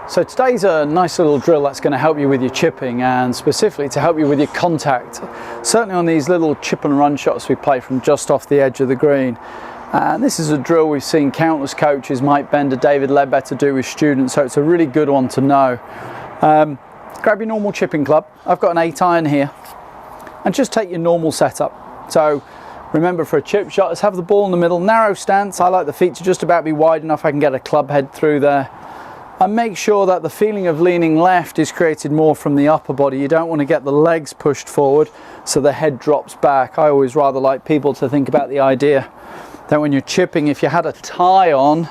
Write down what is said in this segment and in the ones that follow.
So today's a nice little drill that's going to help you with your chipping, and specifically to help you with your contact. Certainly on these little chip and run shots we play from just off the edge of the green. And this is a drill we've seen countless coaches, Mike Bender, David Ledbetter, do with students, so it's a really good one to know. Grab your normal chipping club. I've got an 8 iron here, and just take your normal setup. So remember, for a chip shot, let's have the ball in the middle, narrow stance. I like the feet to just about be wide enough I can get a club head through there. And make sure that the feeling of leaning left is created more from the upper body. You don't want to get the legs pushed forward so the head drops back. I always rather like people to think about the idea that when you're chipping, if you had a tie on,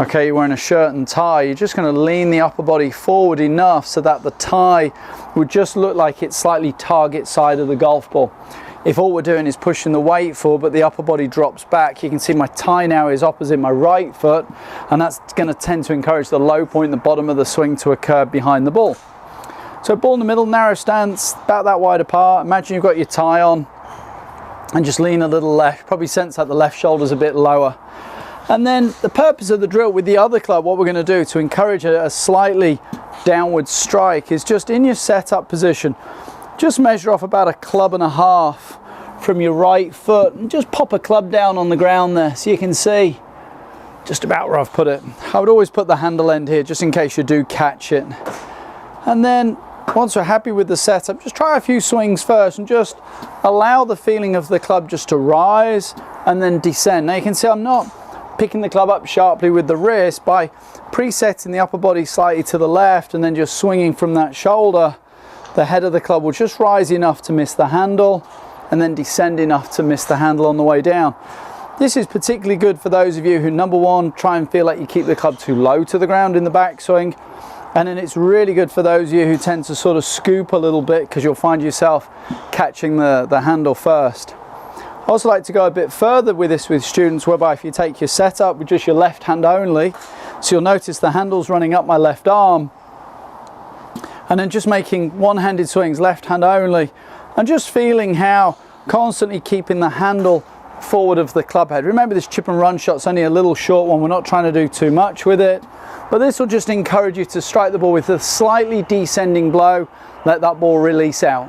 okay, you're wearing a shirt and tie, you're just going to lean the upper body forward enough so that the tie would just look like it's slightly target side of the golf ball. If all we're doing is pushing the weight forward but the upper body drops back, you can see my tie now is opposite my right foot, and that's going to tend to encourage the low point in the bottom of the swing to occur behind the ball. So ball in the middle, narrow stance, about that wide apart. Imagine you've got your tie on and just lean a little left. Probably sense that the left shoulder's a bit lower. And then the purpose of the drill with the other club, what we're going to do to encourage a slightly downward strike, is just in your setup position, just measure off about 1.5 clubs from your right foot and just pop a club down on the ground there so you can see just about where I've put it. I would always put the handle end here just in case you do catch it. And then once we're happy with the setup, just try a few swings first and just allow the feeling of the club just to rise and then descend. Now you can see I'm not picking the club up sharply with the wrist. By presetting the upper body slightly to the left and then just swinging from that shoulder, the head of the club will just rise enough to miss the handle and then descend enough to miss the handle on the way down. This is particularly good for those of you who, number one, try and feel like you keep the club too low to the ground in the backswing, and then it's really good for those of you who tend to sort of scoop a little bit because you'll find yourself catching the handle first. I also like to go a bit further with this with students, whereby if you take your setup with just your left hand only, so you'll notice the handle's running up my left arm, and then just making one-handed swings, left hand only, and just feeling how constantly keeping the handle forward of the club head. Remember, this chip and run shot's only a little short one. We're not trying to do too much with it, but this will just encourage you to strike the ball with a slightly descending blow. Let that ball release out.